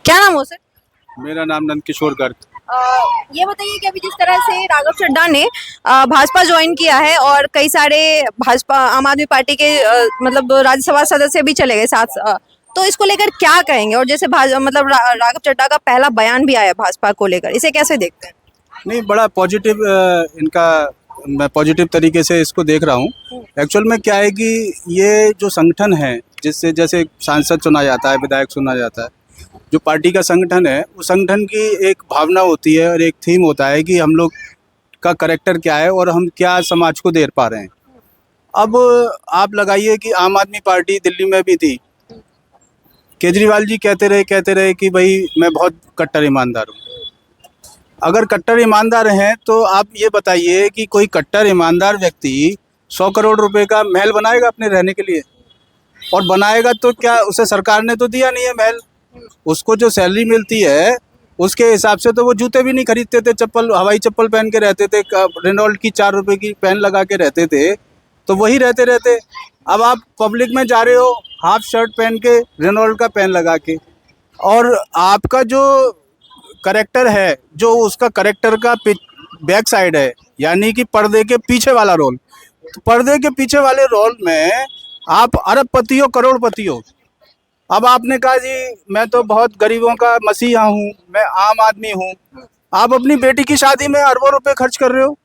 क्या नाम हो सर? मेरा नाम नंदकिशोर गर्ग। ये बताइए कि अभी जिस तरह से राघव चड्ढा ने भाजपा ज्वाइन किया है और कई सारे भाजपा आम आदमी पार्टी के मतलब राज्यसभा सदस्य भी चले गए साथ, तो इसको लेकर क्या कहेंगे? और जैसे मतलब राघव चड्ढा का पहला बयान भी आया भाजपा को लेकर, इसे कैसे देखते हैं? नहीं, बड़ा पॉजिटिव इनका, मैं पॉजिटिव तरीके से इसको देख रहा हूँ। एक्चुअल में क्या है कि ये जो संगठन है, जिससे जैसे सांसद चुना जाता है, विधायक चुना जाता है, जो पार्टी का संगठन है, उस संगठन की एक भावना होती है और एक थीम होता है कि हम लोग का कैरेक्टर क्या है और हम क्या समाज को दे पा रहे हैं। अब आप लगाइए कि आम आदमी पार्टी दिल्ली में भी थी, केजरीवाल जी कहते रहे कि भाई मैं बहुत कट्टर ईमानदार हूँ। अगर कट्टर ईमानदार हैं तो आप ये बताइए कि कोई कट्टर ईमानदार व्यक्ति 100 करोड़ रुपए का महल बनाएगा अपने रहने के लिए? और बनाएगा तो क्या, उसे सरकार ने तो दिया नहीं है महल। उसको जो सैलरी मिलती है उसके हिसाब से तो वो जूते भी नहीं खरीदते थे, चप्पल, हवाई चप्पल पहन के रहते थे, रेनॉल्ट की 4 रुपए की पेन लगा के रहते थे, तो वही रहते। अब आप पब्लिक में जा रहे हो हाफ शर्ट पहन के, रेनॉल्ट का पेन लगा के, और आपका जो करेक्टर है, जो उसका करेक्टर का बैक साइड है, यानी कि पर्दे के पीछे वाला रोल, तो पर्दे के पीछे वाले रोल में आप अरबपति हो, करोड़पति हो। अब आपने कहा जी मैं तो बहुत गरीबों का मसीहा हूँ, मैं आम आदमी हूँ। आप अपनी बेटी की शादी में अरबों रुपए खर्च कर रहे हो,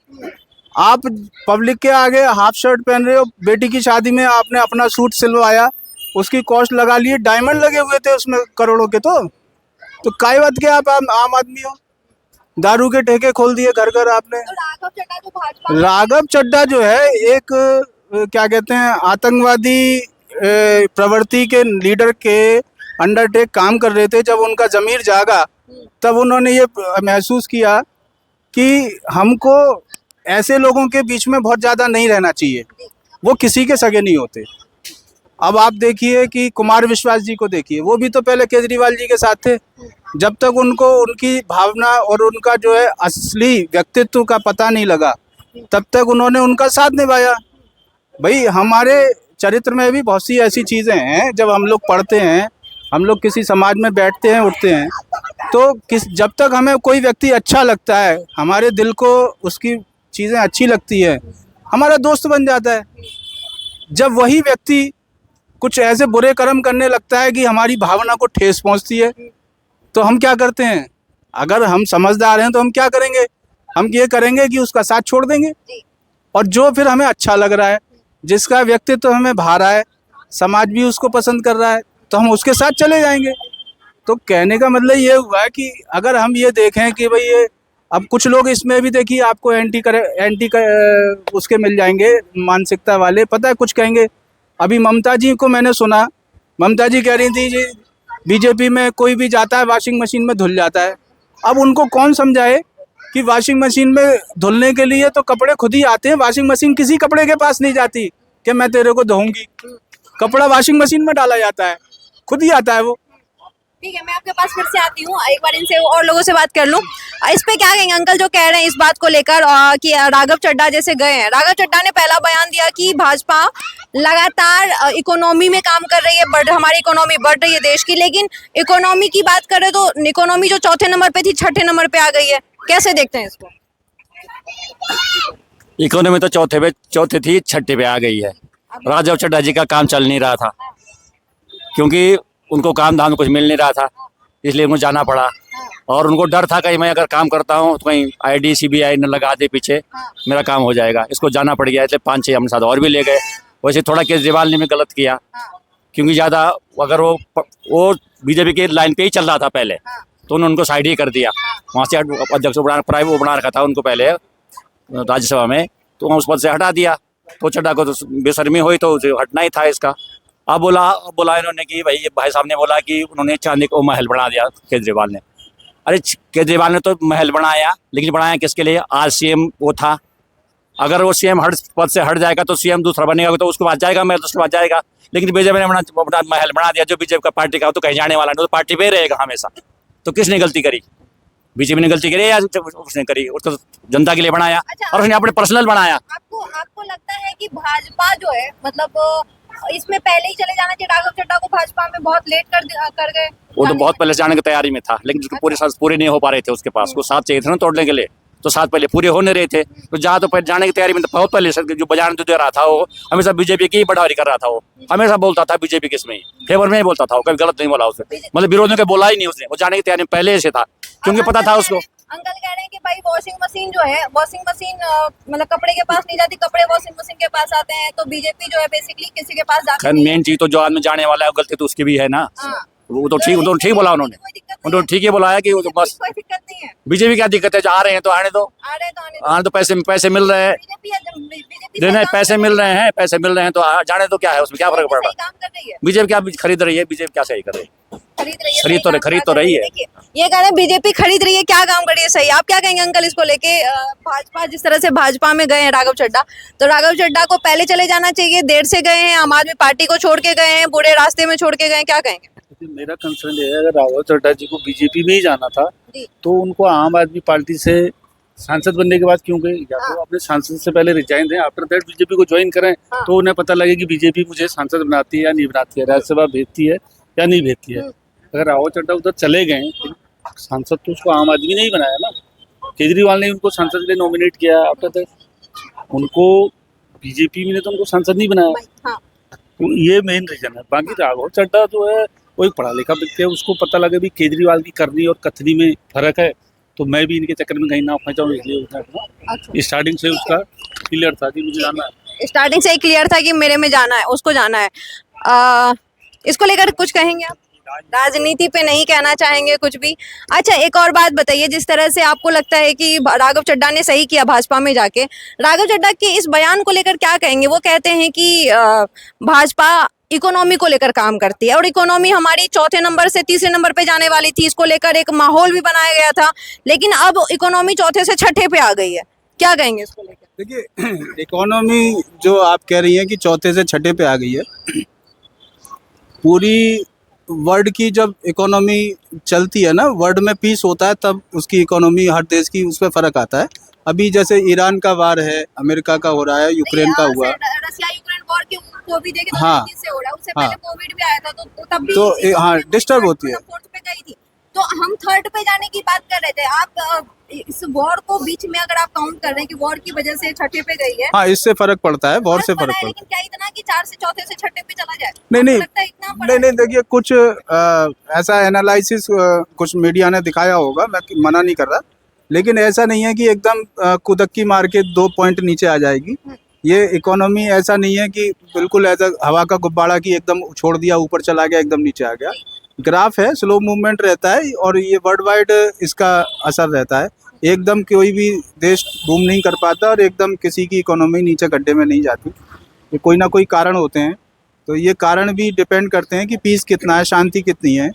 आप पब्लिक के आगे हाफ शर्ट पहन रहे हो। बेटी की शादी में आपने अपना सूट सिलवाया, उसकी कॉस्ट लगा लिए, डायमंड लगे हुए थे उसमें करोड़ों के। तो काय बात के आप आम आदमी हो। दारू के ठेके खोल दिए घर घर आपने। तो राघव चड्ढा जो भाजपा राघव चड्ढा जो है एक क्या कहते हैं, आतंकवादी प्रवृत्ति के लीडर के अंडरटेक काम कर रहे थे। जब उनका जमीर जागा तब उन्होंने ये महसूस किया कि हमको ऐसे लोगों के बीच में बहुत ज़्यादा नहीं रहना चाहिए, वो किसी के सगे नहीं होते। अब आप देखिए कि कुमार विश्वास जी को देखिए, वो भी तो पहले केजरीवाल जी के साथ थे। जब तक उनको उनकी भावना और उनका जो है असली व्यक्तित्व का पता नहीं लगा, तब तक उन्होंने उनका साथ निभाया। भाई हमारे चरित्र में भी बहुत सी ऐसी चीज़ें हैं, जब हम लोग पढ़ते हैं, हम लोग किसी समाज में बैठते हैं, उठते हैं, तो जब तक हमें कोई व्यक्ति अच्छा लगता है, हमारे दिल को उसकी चीज़ें अच्छी लगती है, हमारा दोस्त बन जाता है। जब वही व्यक्ति कुछ ऐसे बुरे कर्म करने लगता है कि हमारी भावना को ठेस पहुंचती है, तो हम क्या करते हैं? अगर हम समझदार हैं तो हम क्या करेंगे? हम ये करेंगे कि उसका साथ छोड़ देंगे। और जो फिर हमें अच्छा लग रहा है, जिसका व्यक्तित्व हमें भा रहा है, समाज भी उसको पसंद कर रहा है, तो हम उसके साथ चले जाएंगे। तो कहने का मतलब ये हुआ है कि अगर हम ये देखें कि भाई ये, अब कुछ लोग इसमें भी देखिए आपको उसके मिल जाएंगे मानसिकता वाले, पता है कुछ कहेंगे। अभी ममता जी को मैंने सुना, ममता जी कह रही थी जी बीजेपी में कोई भी जाता है वॉशिंग मशीन में धुल जाता है। अब उनको कौन समझाए कि वॉशिंग मशीन में धुलने के लिए तो कपड़े खुद ही आते हैं, वॉशिंग मशीन किसी कपड़े के पास नहीं जाती कि मैं तेरे को धोऊंगी। कपड़ा वॉशिंग मशीन में डाला जाता है, खुद ही आता है वो। ठीक है, मैं आपके पास फिर से आती हूँ, एक बार इनसे और लोगों से बात कर लूँ। इस पे क्या कहेंगे अंकल जो कह रहे हैं इस बात को लेकर कि राघव चड्ढा जैसे गए हैं? राघव चड्ढा ने पहला बयान दिया कि भाजपा लगातार इकोनॉमी में काम कर रही है, हमारी इकोनॉमी बढ़ रही है देश की, लेकिन इकोनॉमी की बात करें तो इकोनॉमी जो चौथे नंबर पे थी, छठे नंबर पे आ गई है। कैसे देखते हैं इसको? इकोनॉमी तो चौथे थी, छठे पे आ गई है। राघव चड्ढा जी का काम चल नहीं रहा था, क्योंकि उनको काम धाम कुछ मिल नहीं रहा था, इसलिए उनको जाना पड़ा। और उनको डर था कहीं मैं अगर काम करता हूँ तो कहीं आईडी सीबीआई न लगा दे पीछे, मेरा काम हो जाएगा। इसको जाना पड़ गया, इसलिए 5-6 हम साथ और भी ले गए। वैसे थोड़ा केजरीवाल ने भी गलत किया, क्योंकि ज़्यादा अगर वो बीजेपी के लाइन पे ही चल रहा था पहले, तो उन्होंने उनको साइड ही कर दिया। वहाँ से अध्यक्ष प्राइवेट बना रखा था उनको पहले राज्यसभा में, तो उस पद से हटा दिया। तो चड्ढा को तो बेशर्मी हुई, तो उसे हटना ही था इसका। अब बोला इन्होंने कि भाई साहब ने बोला कि उन्होंने चांदी को महल बना दिया केजरीवाल ने। अरे केजरीवाल ने तो महल बनाया, लेकिन बनाया किसके लिए? आज सीएम वो था, अगर वो सीएम पद से हट जाएगा तो सीएम दूसरा बनेगा, तो उसके बाद जाएगा महल, तो उसके बाद जाएगा। लेकिन बीजेपी ने महल बना दिया जो बीजेपी का पार्टी का, तो कहीं जाने वाला नहीं, तो पार्टी पे रहेगा हमेशा। तो किसने गलती करी? बीजेपी ने गलती करी या उसने करी? उसको जनता के लिए बनाया। अच्छा, और उसने अपने पर्सनल बनाया। आपको लगता है कि भाजपा जो है मतलब इसमें पहले ही चले जाना चाहिए राघव चड्ढा को, भाजपा में बहुत लेट कर गए। वो तो बहुत पहले से जाने की तैयारी में था, लेकिन उसके पूरे साथ पूरे नहीं हो पा रहे थे उसके पास। वो साथ चाहिए थे ना तोड़ने के लिए, तो साथ पहले पूरे हो नहीं रहे थे। तो जहाँ तो पहले जाने की तैयारी में तो बहुत पहले से जो बजाने तो दे रहा था, वो हमेशा बीजेपी की ही बढ़ावा कर रहा था। वो हमेशा बोलता था बीजेपी किस में फेवर में ही बोलता था, वो कभी गलत नहीं बोला उसने, मतलब विरोध में बोला ही नहीं उसने। वो जाने की तैयारी में पहले से था, क्योंकि पता था उसको। अंकल कह रहे हैं कि भाई वॉशिंग मशीन जो है, वॉशिंग मशीन मतलब कपड़े के पास नहीं जाती, कपड़े वॉशिंग मशीन के पास आते हैं। तो बीजेपी जो है बेसिकली किसी के पास जाती नहीं है। मेन चीज तो जो आदमी जाने वाला है गलती तो उसकी भी है ना। हाँ। वो तो ठीक बोला उन्होंने, उन्होंने ठीक ही बोला है कि वो तो बस कोई दिक्कत नहीं है, बीजेपी क्या दिक्कत है, जो आ रहे हैं तो आने दो, आने तो पैसे मिल रहे हैं, देने पैसे मिल रहे हैं, तो जाने तो क्या है, उसमें क्या फर्क पड़ रहा है। काम कर रही है बीजेपी क्या खरीद रही है, बीजेपी क्या सही कर रही है, खरीद तो रही है। ये कह रहे हैं बीजेपी खरीद रही है, क्या काम कर रही है सही। आप क्या कहेंगे अंकल इसको लेके? भाजपा जिस तरह से भाजपा में गए हैं राघव चड्ढा, तो राघव चड्ढा को पहले चले जाना चाहिए, देर से गए हैं, आम आदमी पार्टी को छोड़ के गए हैं, बुरे रास्ते में छोड़ के गए हैं, क्या कहेंगे? मेरा कंसर्न ये है, अगर राघव चड्ढा जी को बीजेपी में ही जाना था तो उनको आम आदमी पार्टी से सांसद बनने के बाद क्यों गए? या तो अपने सांसद से पहले रिजाइन दें, आफ्टर दैट बीजेपी को ज्वाइन करें, तो उन्हें पता लगे कि बीजेपी मुझे सांसद बनाती है या नहीं बनाती है, राज्यसभा भेजती है या नहीं भेजती है। अगर राघव चड्ढा उधर चले गए, सांसद तो उसको आम आदमी ने ही बनाया ना, केजरीवाल ने उनको सांसद के लिए नॉमिनेट किया, आफ्टर दैट उनको बीजेपी ने तो उनको सांसद नहीं बनाया। तो ये मेन रीजन है। बाकी राघव चड्ढा जो है वो एक पढ़ा लिखा व्यक्ति है, उसको पता लगे भी केजरीवाल की करनी और कथनी में फर्क है, तो मैं भी इनके चक्कर में कहीं ना फंस जाऊँ, इसलिए उसने स्टार्टिंग से उसका क्लियर था कि मुझे जाना है। स्टार्टिंग से ही क्लियर था कि मेरे में जाना है, उसको जाना है। इसको लेकर कुछ कहेंगे आप? राजनीति पे नहीं कहना चाहेंगे कुछ भी? अच्छा, एक और बात बताइए, जिस तरह से आपको लगता है कि राघव चड्ढा ने सही किया भाजपा में जाके, राघव चड्ढा के इस बयान को लेकर क्या कहेंगे? वो कहते हैं कि भाजपा इकोनॉमी को लेकर काम करती है, और इकोनॉमी हमारी चौथे नंबर से तीसरे नंबर पे जाने वाली थी, इसको लेकर एक माहौल भी बनाया गया था, लेकिन अब इकोनॉमी चौथे से छठे पे आ गई है, क्या कहेंगे इसको लेकर? देखिए, इकोनॉमी जो आप कह रही हैं कि चौथे से छठे पे आ गई है, पूरी वर्ल्ड की जब इकोनॉमी चलती है ना, वर्ल्ड में पीस होता है तब उसकी इकोनॉमी हर देश की उस पर फर्क आता है। अभी जैसे ईरान का वार है, अमेरिका का हो रहा है, यूक्रेन का हुआ, रशिया यूक्रेन वॉर की को भी देखे तो हाँ, से हो रहा है, उससे पहले कोविड भी आया था, तो तब भी तो हाँ डिस्टर्ब होती है। फोर्थ पे गई थी, तो हम थर्ड पे जाने की बात कर रहे थे। आप इस वॉर को बीच में अगर आप काउंट कर रहे हैं कि वॉर की वजह से छठे पे गई है, हाँ इससे फर्क पड़ता है, वॉर से फर्क पड़ता है, लेकिन क्या इतना कि 4 से चौथे से छठे पे चला जाए? नहीं, देखिए कुछ ऐसा एनालिसिस कुछ मीडिया ने दिखाया होगा, मैं मना नहीं कर रहा, लेकिन ऐसा नहीं है कि एकदम कुदक्की मार के 2 पॉइंट नीचे आ जाएगी। ये इकोनॉमी ऐसा नहीं है कि बिल्कुल ऐसा हवा का गुब्बारा की एकदम छोड़ दिया ऊपर चला गया एकदम नीचे आ गया। ग्राफ है, स्लो मूवमेंट रहता है, और ये वर्ल्ड वाइड इसका असर रहता है। एकदम कोई भी देश बूम नहीं कर पाता और एकदम किसी की इकोनॉमी नीचे गड्ढे में नहीं जाती, ये कोई ना कोई कारण होते हैं। तो ये कारण भी डिपेंड करते हैं कि पीस कितना है, शांति कितनी है।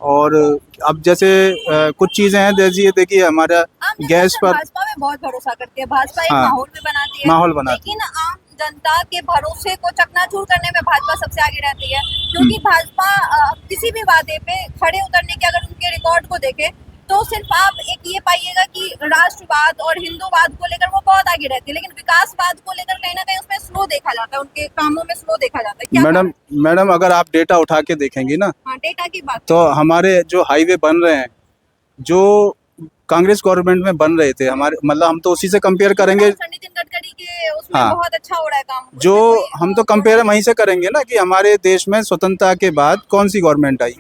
और अब जैसे कुछ चीज़ें हैं, जैसे ये देखिए हमारा गैस पर भाजपा में बहुत भरोसा करती है, भाजपा एक हाँ, माहौल भी बनाती है, माहौल बनाती है, लेकिन आम जनता के भरोसे को चकनाचूर करने में भाजपा सबसे आगे रहती है, क्योंकि भाजपा किसी भी वादे पे खड़े उतरने के अगर उनके रिकॉर्ड को देखें तो सिर्फ आप एक ये पाइएगा कि राष्ट्रवाद और हिंदूवाद को लेकर वो बहुत आगे रहती है, लेकिन विकासवाद को लेकर कहीं ना कहीं उसमें स्लो देखा जाता है, उनके कामों में स्लो देखा जाता है। क्या मैडम अगर आप डेटा उठा के देखेंगे ना, हाँ, डेटा की बात, तो हमारे जो हाईवे बन रहे हैं, जो कांग्रेस गवर्नमेंट में बन रहे थे हमारे, मतलब हम तो उसी से कंपेयर करेंगे, नितिन गडकरी के उसमें हाँ, बहुत अच्छा हो रहा है काम, जो हम तो कंपेयर वहीं से करेंगे ना कि हमारे देश में स्वतंत्रता के बाद कौन सी गवर्नमेंट आई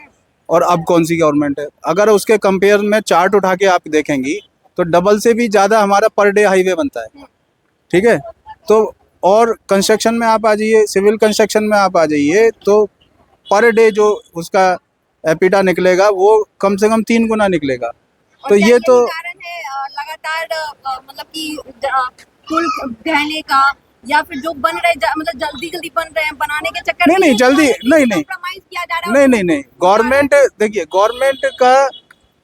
और अब कौन सी गवर्नमेंट है। अगर उसके कंपेयर में चार्ट उठा के आप देखेंगी तो डबल से भी ज़्यादा हमारा पर डे हाईवे बनता है, ठीक है। तो और कंस्ट्रक्शन में आप आ जाइए, सिविल कंस्ट्रक्शन में आप आ जाइए, तो पर डे जो उसका एपिटा निकलेगा वो कम से कम 3 गुना निकलेगा। तो ये तो कारण है लगातार मतलब कि पुल ढहने का, या फिर जो बन रहे मतलब जल्दी बन रहे हैं बनाने के चक्कर में, नहीं जल्दी नहीं कॉम्प्रोमाइज किया जा रहा है। नहीं गवर्नमेंट, देखिए गवर्नमेंट का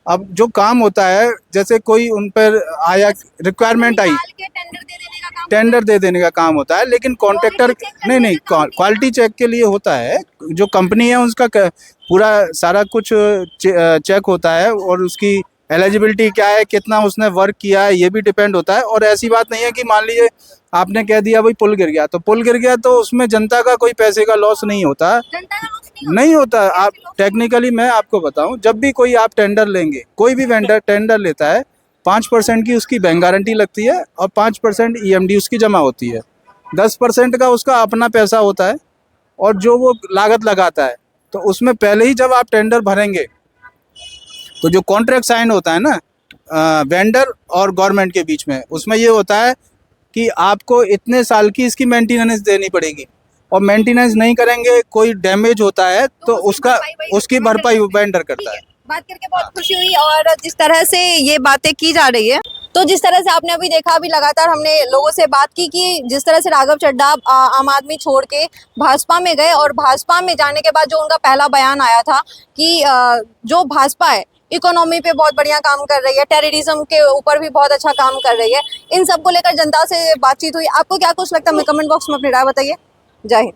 अब जो काम होता है, जैसे कोई उन पर आया रिक्वायरमेंट आई, टेंडर दे देने का काम होता है, लेकिन कॉन्ट्रैक्टर नहीं क्वालिटी चेक के लिए होता है, जो कंपनी है उसका पूरा सारा कुछ चेक होता है, और उसकी एलिजिबिलिटी क्या है, कितना उसने वर्क किया है, ये भी डिपेंड होता है। और ऐसी बात नहीं है कि मान लीजिए आपने कह दिया भाई पुल गिर गया, तो पुल गिर गया तो उसमें जनता का कोई पैसे का लॉस नहीं होता। जनता का लॉस नहीं होता। आप टेक्निकली मैं आपको बताऊं, जब भी कोई आप टेंडर लेंगे, कोई भी वेंडर टेंडर लेता है, 5% की उसकी बैंक गारंटी लगती है और 5% EMD उसकी जमा होती है। 10% का उसका अपना पैसा होता है और जो वो लागत लगाता है। तो उसमें पहले ही जब आप टेंडर भरेंगे तो जो कॉन्ट्रैक्ट साइन होता है ना वेंडर और गवर्नमेंट के बीच में, उसमें ये होता है कि आपको इतने साल की इसकी मेंटेनेंस देनी पड़ेगी और मेंटेनेंस नहीं करेंगे, कोई डैमेज होता है तो उसकी भरपाई वेंडर करता है। बात करके बहुत खुशी हुई। और जिस तरह से ये बातें की जा रही है, तो जिस तरह से आपने अभी देखा, अभी लगातार हमने लोगों से बात की कि जिस तरह से राघव चड्ढा आम आदमी छोड़ के भाजपा में गए और भाजपा में जाने के बाद जो उनका पहला बयान आया था कि जो भाजपा है इकोनॉमी पे बहुत बढ़िया काम कर रही है, टेररिज्म के ऊपर भी बहुत अच्छा काम कर रही है, इन सब को लेकर जनता से बातचीत हुई। आपको क्या कुछ लगता है, कमेंट बॉक्स में अपनी राय बताइए। जय हिंद।